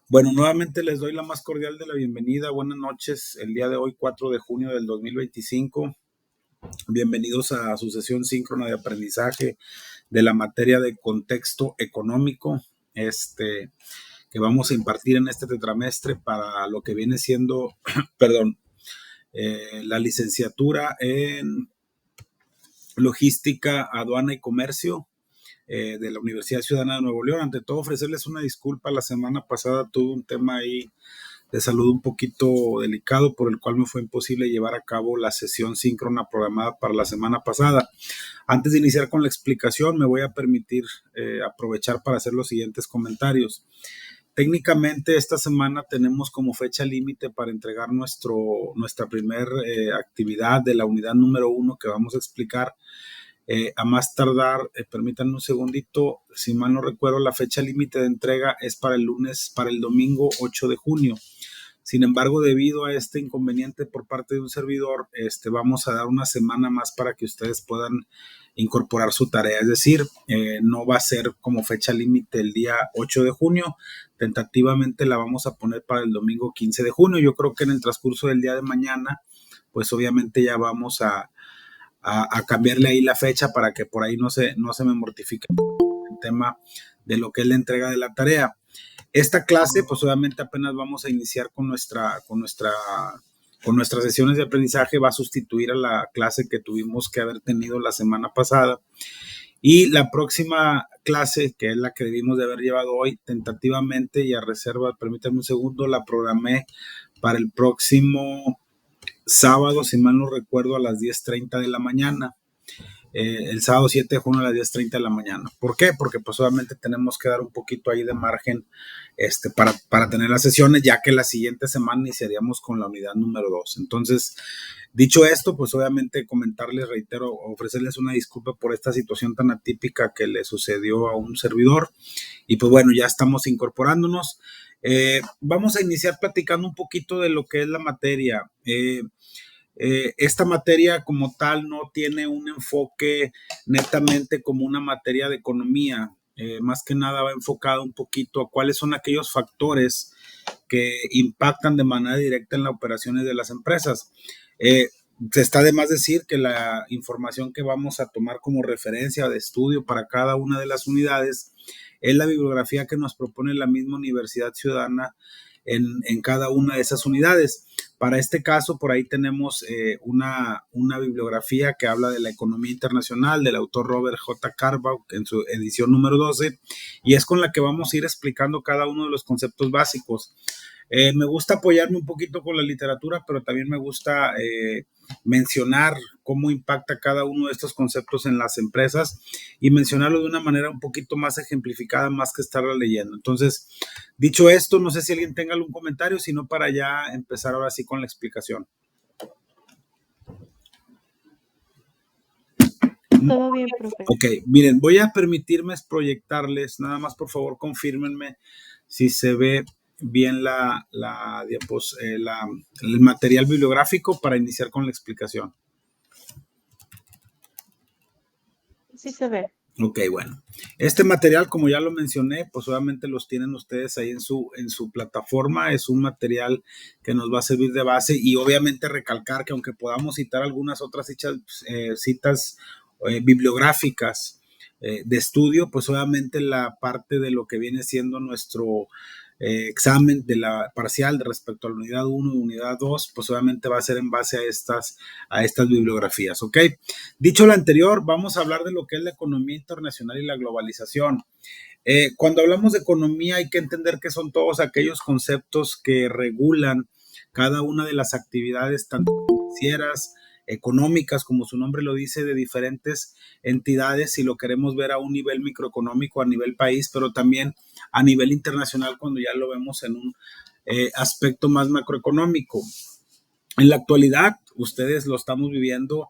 Bueno, nuevamente les doy la más cordial de la bienvenida. Buenas noches. El día de hoy, 4 de junio del 2025. Bienvenidos a su sesión síncrona de aprendizaje de la materia de contexto económico, que vamos a impartir en este tetramestre para lo que viene siendo, perdón, la licenciatura en logística, aduana y comercio de la Universidad Ciudadana de Nuevo León. Ante todo, ofrecerles una disculpa. La semana pasada tuve un tema ahí de salud un poquito delicado, por el cual me fue imposible llevar a cabo la sesión síncrona programada para la semana pasada. Antes de iniciar con la explicación, me voy a permitir aprovechar para hacer los siguientes comentarios. Técnicamente, esta semana tenemos como fecha límite para entregar nuestra primer actividad de la unidad número 1 que vamos a explicar. A más tardar, permítanme un segundito, si mal no recuerdo, la fecha límite de entrega es para el domingo 8 de junio. Sin embargo, debido a este inconveniente por parte de un servidor, vamos a dar una semana más para que ustedes puedan incorporar su tarea. Es decir, no va a ser como fecha límite el día 8 de junio. Tentativamente la vamos a poner para el domingo 15 de junio. Yo creo que en el transcurso del día de mañana, pues obviamente ya vamos a cambiarle ahí la fecha para que por ahí no se me mortifique el tema de lo que es la entrega de la tarea. Esta clase, pues obviamente apenas vamos a iniciar con nuestras sesiones de aprendizaje, va a sustituir a la clase que tuvimos que haber tenido la semana pasada. Y la próxima clase, que es la que debimos de haber llevado hoy, tentativamente y a reserva, permítanme un segundo, la programé para el próximo sábado, si mal no recuerdo, a las 10:30 de la mañana. El sábado 7 de junio a las 10:30 de la mañana. ¿Por qué? Porque pues obviamente tenemos que dar un poquito ahí de margen para tener las sesiones, ya que la siguiente semana iniciaríamos con la unidad número 2. Entonces, dicho esto, pues obviamente comentarles, reitero, ofrecerles una disculpa por esta situación tan atípica que le sucedió a un servidor. Y pues bueno, ya estamos incorporándonos. Vamos a iniciar platicando un poquito de lo que es la materia. Esta materia como tal no tiene un enfoque netamente como una materia de economía. Más que nada va enfocado un poquito a cuáles son aquellos factores que impactan de manera directa en las operaciones de las empresas. Se está de más decir que la información que vamos a tomar como referencia de estudio para cada una de las unidades es la bibliografía que nos propone la misma Universidad Ciudadana en cada una de esas unidades. Para este caso, por ahí tenemos una bibliografía que habla de la economía internacional del autor Robert J. Carbach en su edición número 12, y es con la que vamos a ir explicando cada uno de los conceptos básicos. Me gusta apoyarme un poquito con la literatura, pero también me gusta mencionar cómo impacta cada uno de estos conceptos en las empresas y mencionarlo de una manera un poquito más ejemplificada, más que estarla leyendo. Entonces, dicho esto, no sé si alguien tenga algún comentario, sino para ya empezar ahora sí con la explicación. Todo bien, profe. Ok, miren, voy a permitirme proyectarles, nada más por favor confírmenme si se ve bien el material bibliográfico para iniciar con la explicación. Sí se ve. Ok, bueno. Este material, como ya lo mencioné, pues obviamente los tienen ustedes ahí en su plataforma. Es un material que nos va a servir de base y obviamente recalcar que aunque podamos citar algunas otras citas bibliográficas de estudio, pues obviamente la parte de lo que viene siendo nuestro examen de la parcial respecto a la unidad 1 y unidad 2, pues obviamente va a ser en base a estas bibliografías, ¿ok? Dicho lo anterior, vamos a hablar de lo que es la economía internacional y la globalización. Cuando hablamos de economía hay que entender que son todos aquellos conceptos que regulan cada una de las actividades, tanto financieras, económicas, como su nombre lo dice, de diferentes entidades, si lo queremos ver a un nivel microeconómico, a nivel país, pero también a nivel internacional cuando ya lo vemos en un aspecto más macroeconómico. En la actualidad, ustedes lo estamos viviendo.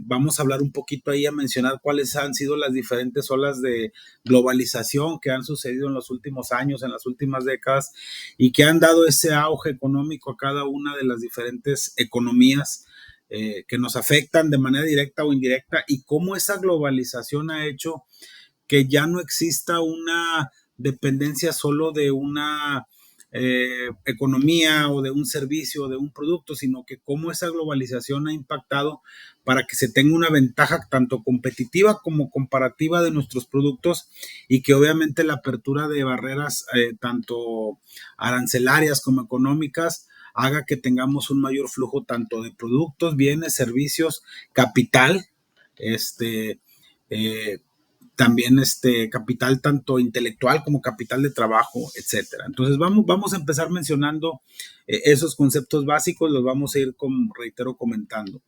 Vamos a hablar un poquito ahí, a mencionar cuáles han sido las diferentes olas de globalización que han sucedido en los últimos años, en las últimas décadas, y que han dado ese auge económico a cada una de las diferentes economías que nos afectan de manera directa o indirecta, y cómo esa globalización ha hecho que ya no exista una dependencia solo de una economía o de un servicio o de un producto, sino que cómo esa globalización ha impactado para que se tenga una ventaja tanto competitiva como comparativa de nuestros productos y que obviamente la apertura de barreras tanto arancelarias como económicas haga que tengamos un mayor flujo tanto de productos, bienes, servicios, capital, eh, también capital tanto intelectual como capital de trabajo, etcétera. Entonces vamos a empezar mencionando esos conceptos básicos, los vamos a ir, reitero, comentando.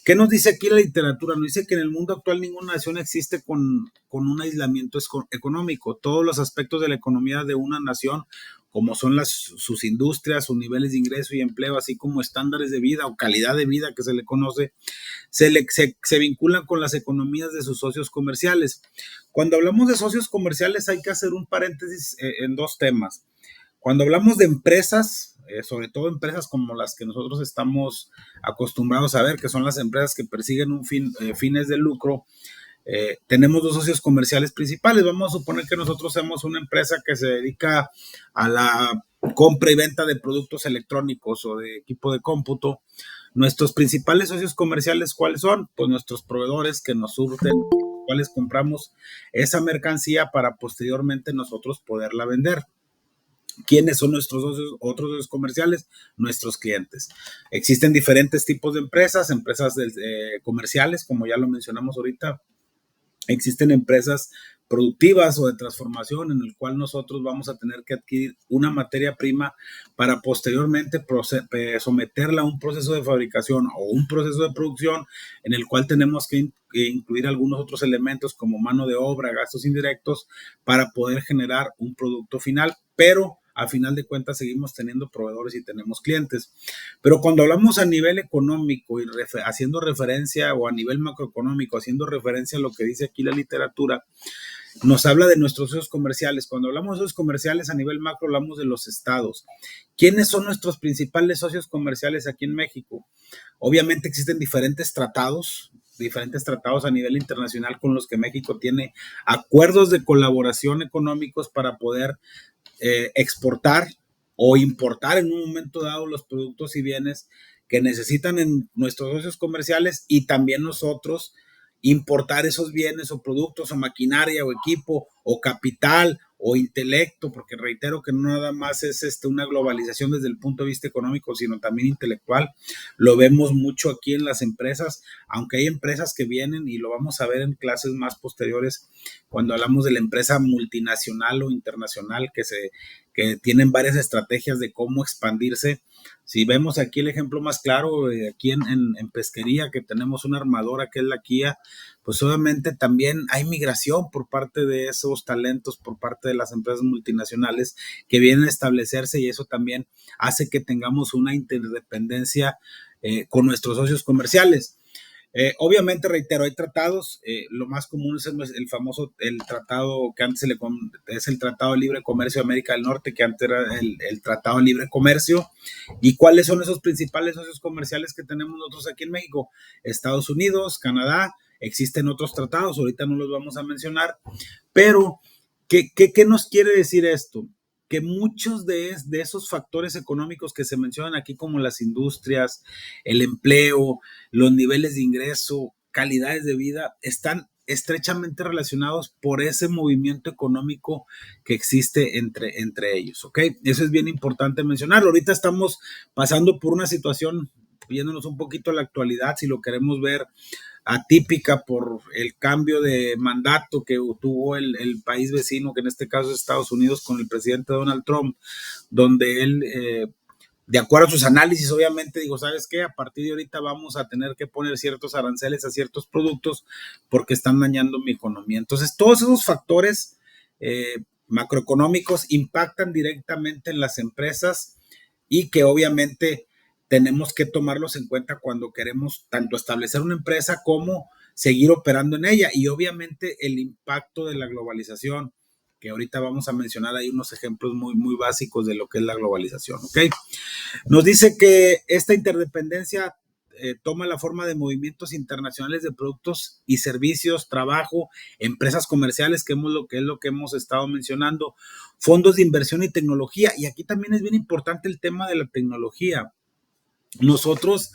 ¿Qué nos dice aquí la literatura? Nos dice que en el mundo actual ninguna nación existe con un aislamiento económico. Todos los aspectos de la economía de una nación, como son sus industrias, sus niveles de ingreso y empleo, así como estándares de vida o calidad de vida que se le conoce, se vinculan con las economías de sus socios comerciales. Cuando hablamos de socios comerciales hay que hacer un paréntesis en dos temas. Cuando hablamos de empresas, sobre todo empresas como las que nosotros estamos acostumbrados a ver, que son las empresas que persiguen fines de lucro, tenemos dos socios comerciales principales. Vamos a suponer que nosotros somos una empresa que se dedica a la compra y venta de productos electrónicos o de equipo de cómputo. Nuestros principales socios comerciales, ¿cuáles son? Pues nuestros proveedores que nos surten, cuales compramos esa mercancía para posteriormente nosotros poderla vender. ¿Quiénes son nuestros otros socios comerciales? Nuestros clientes. Existen diferentes tipos de empresas comerciales, como ya lo mencionamos ahorita. Existen empresas productivas o de transformación en el cual nosotros vamos a tener que adquirir una materia prima para posteriormente someterla a un proceso de fabricación o un proceso de producción en el cual tenemos que incluir algunos otros elementos como mano de obra, gastos indirectos para poder generar un producto final, pero a final de cuentas seguimos teniendo proveedores y tenemos clientes. Pero cuando hablamos a nivel económico y haciendo referencia, o a nivel macroeconómico, haciendo referencia a lo que dice aquí la literatura, nos habla de nuestros socios comerciales. Cuando hablamos de socios comerciales a nivel macro, hablamos de los estados. ¿Quiénes son nuestros principales socios comerciales aquí en México? Obviamente existen diferentes tratados a nivel internacional con los que México tiene acuerdos de colaboración económicos para poder exportar o importar en un momento dado los productos y bienes que necesitan en nuestros socios comerciales, y también nosotros importar esos bienes o productos o maquinaria o equipo o capital o intelecto, porque reitero que no nada más es una globalización desde el punto de vista económico, sino también intelectual. Lo vemos mucho aquí en las empresas, aunque hay empresas que vienen, y lo vamos a ver en clases más posteriores, cuando hablamos de la empresa multinacional o internacional que tienen varias estrategias de cómo expandirse. Si vemos aquí el ejemplo más claro, aquí en pesquería, que tenemos una armadora que es la Kia, pues obviamente también hay migración por parte de esos talentos, por parte de las empresas multinacionales que vienen a establecerse, y eso también hace que tengamos una interdependencia con nuestros socios comerciales. Obviamente, reitero, hay tratados, lo más común es el tratado que antes es el Tratado de Libre Comercio de América del Norte, que antes era el Tratado de Libre Comercio. ¿Y cuáles son esos principales socios comerciales que tenemos nosotros aquí en México? Estados Unidos, Canadá. Existen otros tratados, ahorita no los vamos a mencionar, pero ¿qué nos quiere decir esto? Que muchos de esos factores económicos que se mencionan aquí, como las industrias, el empleo, los niveles de ingreso, calidades de vida, están estrechamente relacionados por ese movimiento económico que existe entre ellos, ¿ok? Eso es bien importante mencionarlo. Ahorita estamos pasando por una situación, viéndonos un poquito a la actualidad, si lo queremos ver, atípica por el cambio de mandato que tuvo el país vecino, que en este caso es Estados Unidos, con el presidente Donald Trump, donde él, de acuerdo a sus análisis, obviamente digo, ¿sabes qué? A partir de ahorita vamos a tener que poner ciertos aranceles a ciertos productos porque están dañando mi economía. Entonces, todos esos factores macroeconómicos impactan directamente en las empresas, y que obviamente tenemos que tomarlos en cuenta cuando queremos tanto establecer una empresa como seguir operando en ella. Y obviamente el impacto de la globalización, que ahorita vamos a mencionar ahí unos ejemplos muy, muy básicos de lo que es la globalización, ¿ok? Nos dice que esta interdependencia toma la forma de movimientos internacionales de productos y servicios, trabajo, empresas comerciales, que es lo que hemos estado mencionando, fondos de inversión y tecnología. Y aquí también es bien importante el tema de la tecnología. Nosotros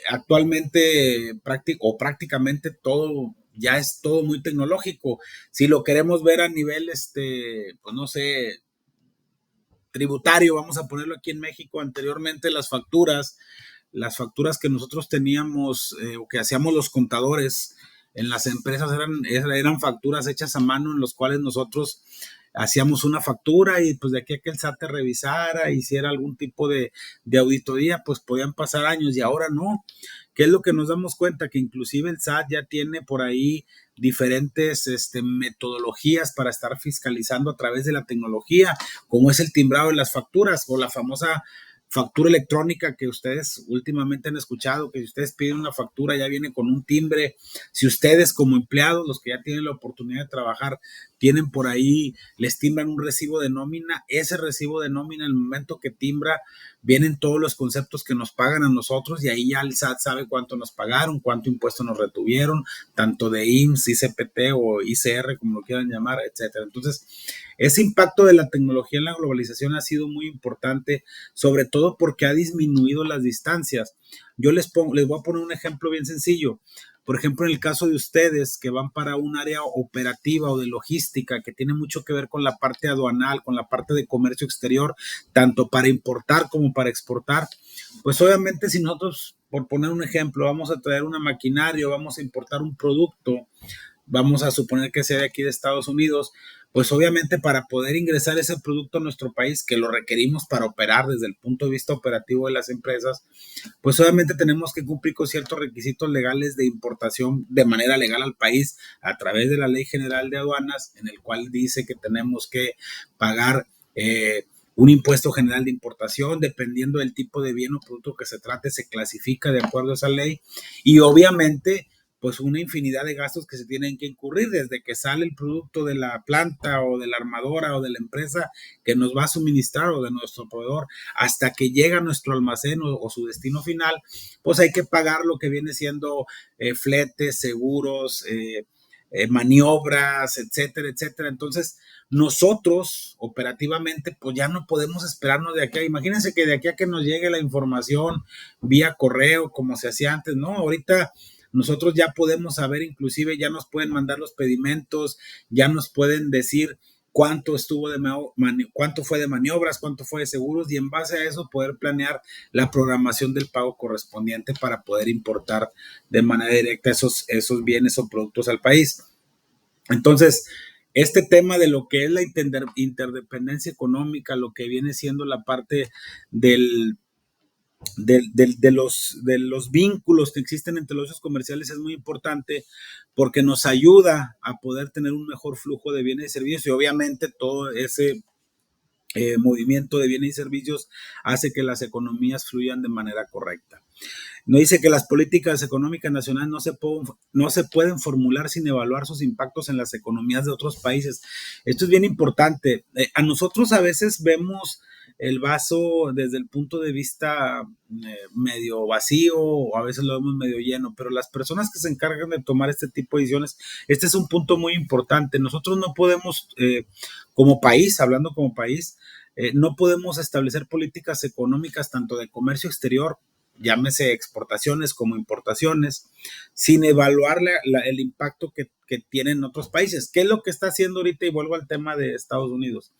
actualmente prácticamente todo ya es todo muy tecnológico. Si lo queremos ver a nivel, pues no sé, tributario, vamos a ponerlo aquí en México, anteriormente las facturas que nosotros teníamos o que hacíamos los contadores en las empresas eran facturas hechas a mano en los cuales nosotros hacíamos una factura y pues de aquí a que el SAT te revisara, hiciera algún tipo de auditoría, pues podían pasar años y ahora no. ¿Qué es lo que nos damos cuenta? Que inclusive el SAT ya tiene por ahí diferentes metodologías para estar fiscalizando a través de la tecnología, como es el timbrado de las facturas o la famosa factura electrónica que ustedes últimamente han escuchado, que si ustedes piden una factura ya viene con un timbre. Si ustedes como empleados, los que ya tienen la oportunidad de trabajar, tienen por ahí, les timbran un recibo de nómina, ese recibo de nómina en el momento que timbra, vienen todos los conceptos que nos pagan a nosotros y ahí ya el SAT sabe cuánto nos pagaron, cuánto impuesto nos retuvieron, tanto de IMSS, ICPT o ICR, como lo quieran llamar, etcétera. Entonces, ese impacto de la tecnología en la globalización ha sido muy importante, sobre todo porque ha disminuido las distancias. Yo les voy a poner un ejemplo bien sencillo. Por ejemplo, en el caso de ustedes que van para un área operativa o de logística que tiene mucho que ver con la parte aduanal, con la parte de comercio exterior, tanto para importar como para exportar, pues obviamente si nosotros, por poner un ejemplo, vamos a traer una maquinaria, vamos a importar un producto, vamos a suponer que sea de aquí de Estados Unidos, pues obviamente para poder ingresar ese producto a nuestro país, que lo requerimos para operar desde el punto de vista operativo de las empresas, pues obviamente tenemos que cumplir con ciertos requisitos legales de importación de manera legal al país a través de la Ley General de Aduanas, en el cual dice que tenemos que pagar un impuesto general de importación, dependiendo del tipo de bien o producto que se trate, se clasifica de acuerdo a esa ley y obviamente pues una infinidad de gastos que se tienen que incurrir desde que sale el producto de la planta o de la armadora o de la empresa que nos va a suministrar o de nuestro proveedor hasta que llega a nuestro almacén o su destino final, pues hay que pagar lo que viene siendo fletes, seguros, maniobras, etcétera, etcétera. Entonces, nosotros operativamente, pues ya no podemos esperarnos de aquí. Imagínense que de aquí a que nos llegue la información vía correo, como se hacía antes, ¿no? Ahorita nosotros ya podemos saber, inclusive ya nos pueden mandar los pedimentos, ya nos pueden decir cuánto cuánto fue de maniobras, cuánto fue de seguros y en base a eso poder planear la programación del pago correspondiente para poder importar de manera directa esos bienes o productos al país. Entonces, este tema de lo que es la interdependencia económica, lo que viene siendo la parte de los vínculos que existen entre los socios comerciales es muy importante porque nos ayuda a poder tener un mejor flujo de bienes y servicios y obviamente todo ese movimiento de bienes y servicios hace que las economías fluyan de manera correcta. No dice que las políticas económicas nacionales no se pueden formular sin evaluar sus impactos en las economías de otros países. Esto es bien importante. A nosotros a veces vemos el vaso desde el punto de vista medio vacío o a veces lo vemos medio lleno, pero las personas que se encargan de tomar este tipo de decisiones, este es un punto muy importante. Nosotros no podemos, como país, hablando como país, no podemos establecer políticas económicas tanto de comercio exterior, llámese exportaciones como importaciones, sin evaluar el impacto que tienen otros países. ¿Qué es lo que está haciendo ahorita? Y vuelvo al tema de Estados Unidos.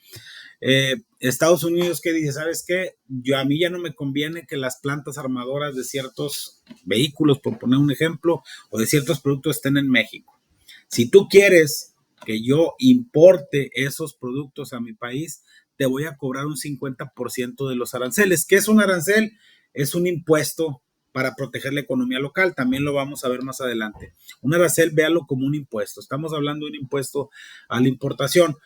Estados Unidos que dice, ¿sabes qué? A mí ya no me conviene que las plantas armadoras de ciertos vehículos, por poner un ejemplo, o de ciertos productos estén en México. Si tú quieres que yo importe esos productos a mi país, te voy a cobrar un 50% de los aranceles. ¿Qué es un arancel? Es un impuesto para proteger la economía local. También lo vamos a ver más adelante. Un arancel, véalo como un impuesto. Estamos hablando de un impuesto a la importación.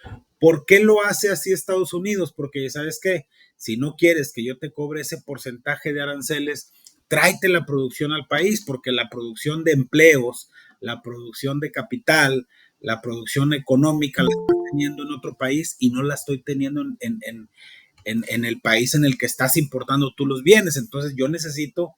¿Por qué lo hace así Estados Unidos? Porque, ¿sabes qué? Si no quieres que yo te cobre ese porcentaje de aranceles, tráete la producción al país, porque la producción de empleos, la producción de capital, la producción económica la estoy teniendo en otro país y no la estoy teniendo en el país en el que estás importando tú los bienes. Entonces yo necesito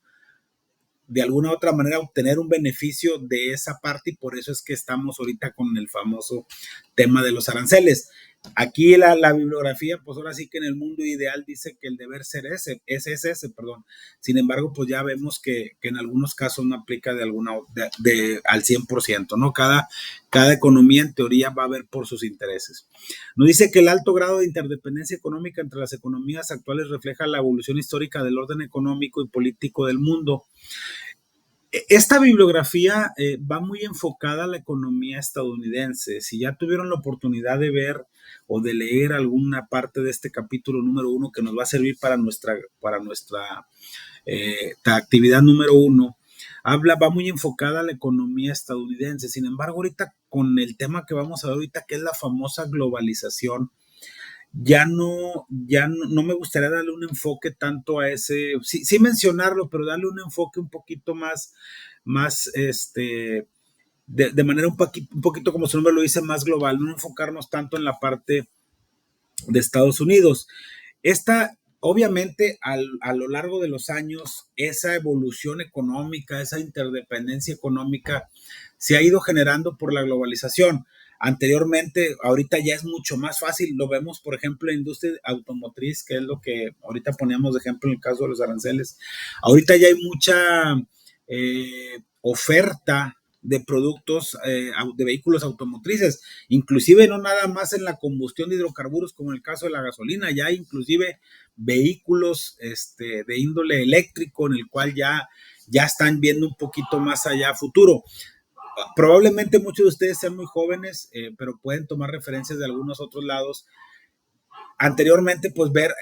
de alguna u otra manera obtener un beneficio de esa parte, y por eso es que estamos ahorita con el famoso tema de los aranceles. Aquí la bibliografía, pues ahora sí que en el mundo ideal dice que el deber ser es ese, perdón. Sin embargo, pues ya vemos que en algunos casos no aplica al 100%, ¿no? Cada economía en teoría va a ver por sus intereses. Nos dice que el alto grado de interdependencia económica entre las economías actuales refleja la evolución histórica del orden económico y político del mundo. Esta bibliografía va muy enfocada a la economía estadounidense. Si ya tuvieron la oportunidad de ver o de leer alguna parte de este capítulo número 1 que nos va a servir para nuestra actividad número 1, va muy enfocada a la economía estadounidense. Sin embargo, ahorita con el tema que vamos a ver ahorita, que es la famosa globalización, ya no me gustaría darle un enfoque tanto a ese, sí mencionarlo, pero darle un enfoque un poquito más de manera un poquito como su nombre lo dice, más global, no enfocarnos tanto en la parte de Estados Unidos. Obviamente, a lo largo de los años, esa evolución económica, esa interdependencia económica se ha ido generando por la globalización. Anteriormente, ahorita ya es mucho más fácil, lo vemos, por ejemplo, en la industria automotriz, que es lo que ahorita poníamos de ejemplo en el caso de los aranceles. Ahorita ya hay mucha oferta de productos, de vehículos automotrices, inclusive no nada más en la combustión de hidrocarburos como en el caso de la gasolina, ya hay inclusive vehículos de índole eléctrico en el cual ya están viendo un poquito más allá a futuro. Probablemente muchos de ustedes sean muy jóvenes, pero pueden tomar referencias de algunos otros lados. Anteriormente, pues ver,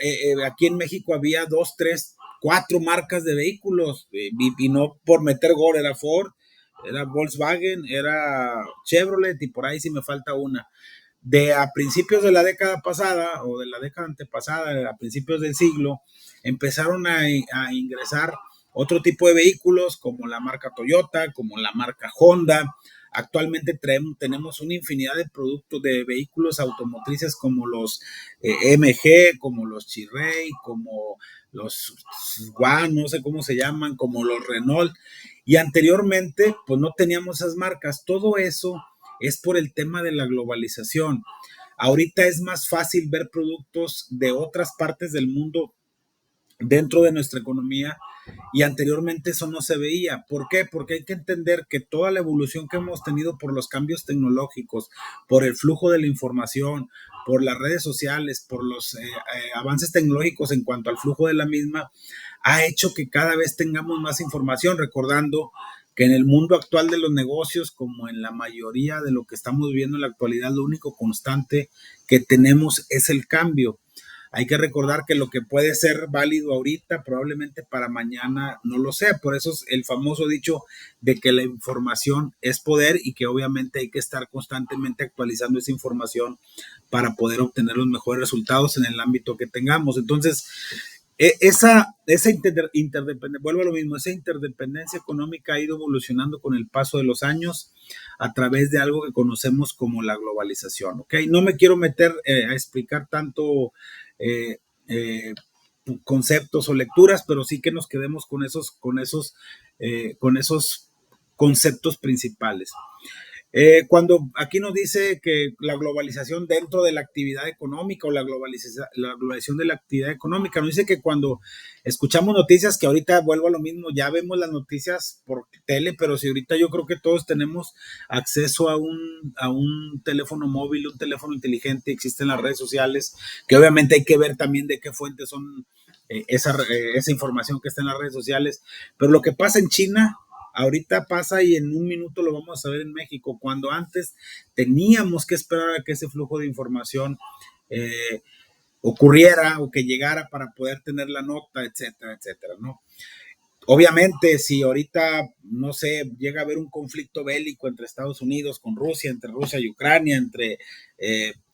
aquí en México había 2, 3, 4 marcas de vehículos, y no por meter gol, era Ford, era Volkswagen, era Chevrolet, y por ahí sí me falta una. A principios de la década pasada o de la década antepasada, a principios del siglo, empezaron a ingresar otro tipo de vehículos como la marca Toyota, como la marca Honda. Actualmente tenemos una infinidad de productos de vehículos automotrices como los MG, como los Chery, como los Swan, no sé cómo se llaman, como los Renault. Y anteriormente, pues no teníamos esas marcas. Todo eso es por el tema de la globalización. Ahorita es más fácil ver productos de otras partes del mundo dentro de nuestra economía, y anteriormente eso no se veía. ¿Por qué? Porque hay que entender que toda la evolución que hemos tenido por los cambios tecnológicos, por el flujo de la información, por las redes sociales, por los avances tecnológicos en cuanto al flujo de la misma, ha hecho que cada vez tengamos más información, recordando que en el mundo actual de los negocios, como en la mayoría de lo que estamos viviendo en la actualidad, lo único constante que tenemos es el cambio. Hay que recordar que lo que puede ser válido ahorita, probablemente para mañana no lo sea. Por eso es el famoso dicho de que la información es poder, y que obviamente hay que estar constantemente actualizando esa información para poder obtener los mejores resultados en el ámbito que tengamos. Entonces, esa interdependencia, vuelvo a lo mismo, esa interdependencia económica ha ido evolucionando con el paso de los años a través de algo que conocemos como la globalización, ¿ok? No me quiero meter a explicar tanto conceptos o lecturas, pero sí que nos quedemos con esos conceptos principales. Cuando aquí nos dice que la globalización dentro de la actividad económica o la globalización de la actividad económica, nos dice que cuando escuchamos noticias, que ahorita vuelvo a lo mismo, ya vemos las noticias por tele, pero si ahorita yo creo que todos tenemos acceso a un teléfono móvil, un teléfono inteligente, existen las redes sociales, que obviamente hay que ver también de qué fuentes son esa información que está en las redes sociales, pero lo que pasa en China ahorita pasa y en un minuto lo vamos a ver en México, cuando antes teníamos que esperar a que ese flujo de información ocurriera o que llegara para poder tener la nota, etcétera, etcétera, ¿no? Obviamente, si ahorita, no sé, llega a haber un conflicto bélico entre Estados Unidos con Rusia, entre Rusia y Ucrania, entre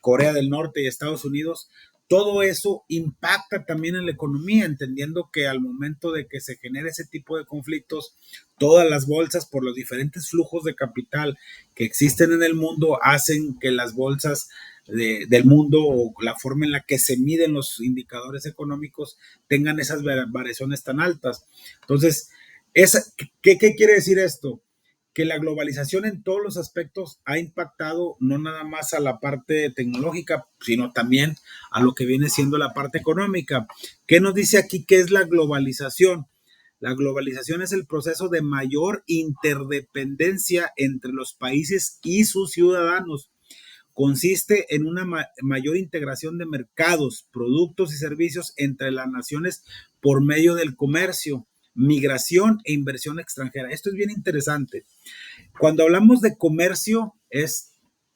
Corea del Norte y Estados Unidos, todo eso impacta también en la economía, entendiendo que al momento de que se genere ese tipo de conflictos, todas las bolsas, por los diferentes flujos de capital que existen en el mundo, hacen que las bolsas del mundo, o la forma en la que se miden los indicadores económicos, tengan esas variaciones tan altas. Entonces, ¿Qué quiere decir esto? Que la globalización en todos los aspectos ha impactado no nada más a la parte tecnológica, sino también a lo que viene siendo la parte económica. ¿Qué nos dice aquí qué es la globalización? La globalización es el proceso de mayor interdependencia entre los países y sus ciudadanos. Consiste en una mayor integración de mercados, productos y servicios entre las naciones por medio del comercio, migración e inversión extranjera. Esto es bien interesante. Cuando hablamos de comercio,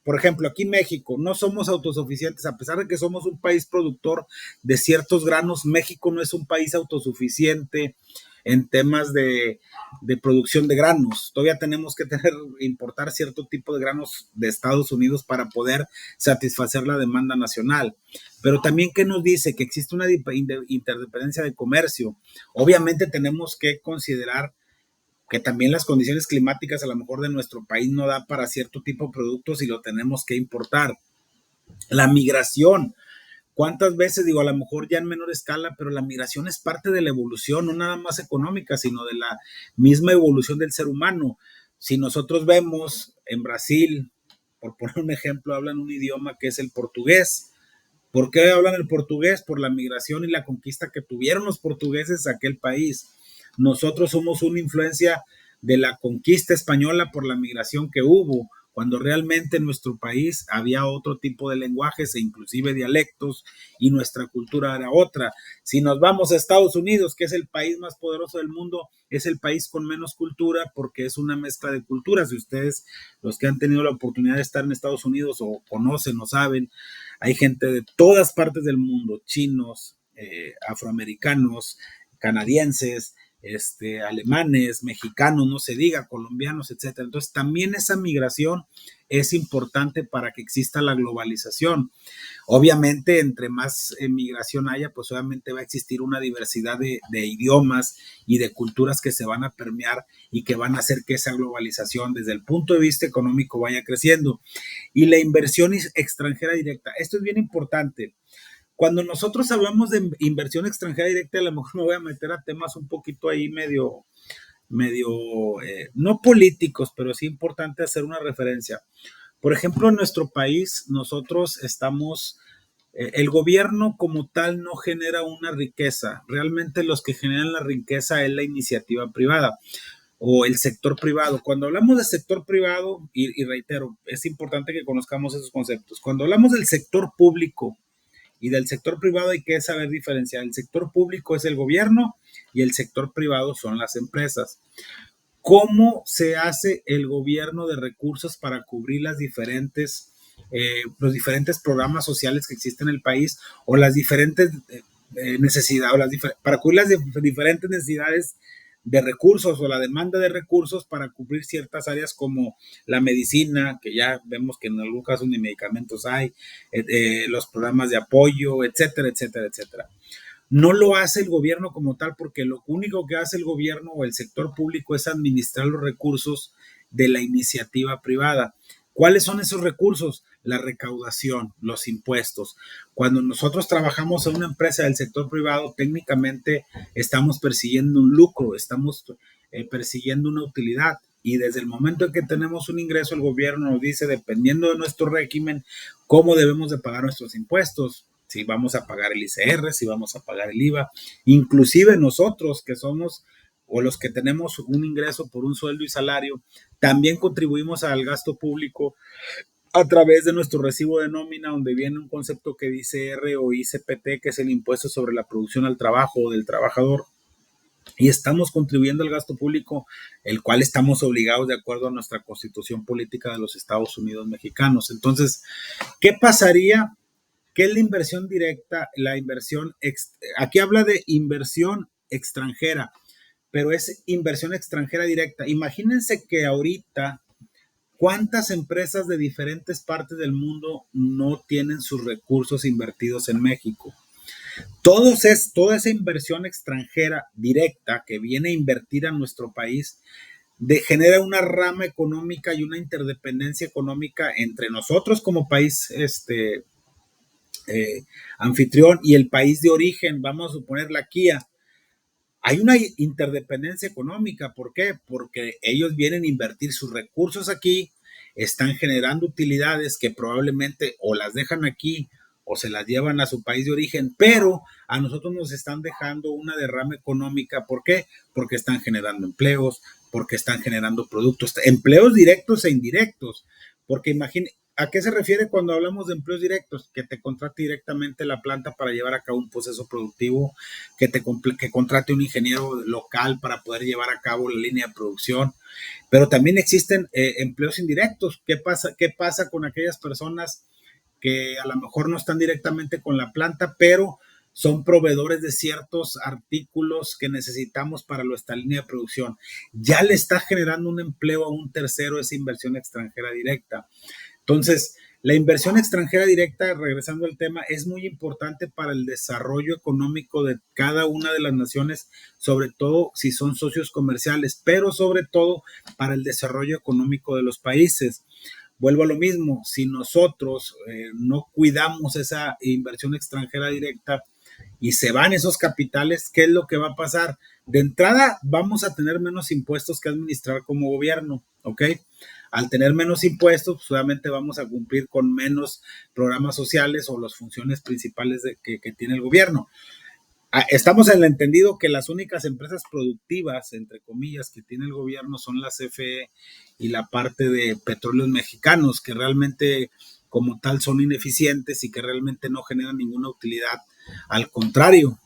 por ejemplo, aquí en México no somos autosuficientes, a pesar de que somos un país productor de ciertos granos. México no es un país autosuficiente en temas de producción de granos. Todavía tenemos que importar cierto tipo de granos de Estados Unidos para poder satisfacer la demanda nacional. Pero también, ¿qué nos dice? Que existe una interdependencia de comercio. Obviamente tenemos que considerar que también las condiciones climáticas a lo mejor de nuestro país no da para cierto tipo de productos y lo tenemos que importar. La migración, ¿cuántas veces digo, a lo mejor ya en menor escala, pero la migración es parte de la evolución, no nada más económica, sino de la misma evolución del ser humano? Si nosotros vemos en Brasil, por poner un ejemplo, hablan un idioma que es el portugués. ¿Por qué hablan el portugués? Por la migración y la conquista que tuvieron los portugueses a aquel país. Nosotros somos una influencia de la conquista española por la migración que hubo, cuando realmente en nuestro país había otro tipo de lenguajes e inclusive dialectos y nuestra cultura era otra. Si nos vamos a Estados Unidos, que es el país más poderoso del mundo, es el país con menos cultura porque es una mezcla de culturas. Si ustedes, los que han tenido la oportunidad de estar en Estados Unidos o conocen o saben, hay gente de todas partes del mundo, chinos, afroamericanos, canadienses, alemanes, mexicanos, no se diga, colombianos, etcétera. Entonces, también esa migración es importante para que exista la globalización. Obviamente, entre más migración haya, pues obviamente va a existir una diversidad de idiomas y de culturas que se van a permear y que van a hacer que esa globalización desde el punto de vista económico vaya creciendo. Y la inversión extranjera directa, esto es bien importante. Cuando nosotros hablamos de inversión extranjera directa, a lo mejor me voy a meter a temas un poquito ahí no políticos, pero sí importante hacer una referencia. Por ejemplo, en nuestro país, nosotros el gobierno como tal no genera una riqueza. Realmente los que generan la riqueza es la iniciativa privada o el sector privado. Cuando hablamos del sector privado, y reitero, es importante que conozcamos esos conceptos. Cuando hablamos del sector público y del sector privado, hay que saber diferenciar. El sector público es el gobierno y el sector privado son las empresas. ¿Cómo se hace el gobierno de recursos para cubrir los diferentes programas sociales que existen en el país o las diferentes necesidades, para cubrir las diferentes necesidades de recursos o la demanda de recursos para cubrir ciertas áreas como la medicina, que ya vemos que en algún caso ni medicamentos hay, los programas de apoyo, etcétera, etcétera, etcétera? No lo hace el gobierno como tal, porque lo único que hace el gobierno o el sector público es administrar los recursos de la iniciativa privada. ¿Cuáles son esos recursos? La recaudación, los impuestos. Cuando nosotros trabajamos en una empresa del sector privado, técnicamente estamos persiguiendo un lucro, estamos persiguiendo una utilidad. Y desde el momento en que tenemos un ingreso, el gobierno nos dice, dependiendo de nuestro régimen, cómo debemos de pagar nuestros impuestos. Si vamos a pagar el ICR, si vamos a pagar el IVA, inclusive nosotros que somos o los que tenemos un ingreso por un sueldo y salario, también contribuimos al gasto público a través de nuestro recibo de nómina, donde viene un concepto que dice R o ICPT, que es el impuesto sobre la producción al trabajo del trabajador, y estamos contribuyendo al gasto público, el cual estamos obligados de acuerdo a nuestra constitución política de los Estados Unidos mexicanos. Entonces, ¿qué pasaría? ¿Qué es la inversión directa? Aquí habla de inversión extranjera, pero es inversión extranjera directa. Imagínense que ahorita, ¿cuántas empresas de diferentes partes del mundo no tienen sus recursos invertidos en México? Toda esa inversión extranjera directa que viene a invertir a nuestro país genera una rama económica y una interdependencia económica entre nosotros como país anfitrión y el país de origen. Vamos a suponer la Kia. hay una interdependencia económica. ¿Por qué? Porque ellos vienen a invertir sus recursos aquí, están generando utilidades que probablemente o las dejan aquí o se las llevan a su país de origen, pero a nosotros nos están dejando una derrama económica. ¿Por qué? Porque están generando empleos, porque están generando productos, empleos directos e indirectos. Porque imagínate, ¿a qué se refiere cuando hablamos de empleos directos? Que te contrate directamente la planta para llevar a cabo un proceso productivo, que contrate un ingeniero local para poder llevar a cabo la línea de producción. Pero también existen empleos indirectos. ¿Qué pasa con aquellas personas que a lo mejor no están directamente con la planta, pero son proveedores de ciertos artículos que necesitamos para nuestra línea de producción? Ya le está generando un empleo a un tercero esa inversión extranjera directa. Entonces, la inversión extranjera directa, regresando al tema, es muy importante para el desarrollo económico de cada una de las naciones, sobre todo si son socios comerciales, pero sobre todo para el desarrollo económico de los países. Vuelvo a lo mismo, si nosotros no cuidamos esa inversión extranjera directa y se van esos capitales, ¿qué es lo que va a pasar? De entrada, vamos a tener menos impuestos que administrar como gobierno, ¿ok? Al tener menos impuestos, pues obviamente vamos a cumplir con menos programas sociales o las funciones principales que tiene el gobierno. Estamos en el entendido que las únicas empresas productivas, entre comillas, que tiene el gobierno son la CFE y la parte de petróleos mexicanos, que realmente como tal son ineficientes y que realmente no generan ninguna utilidad. Al contrario,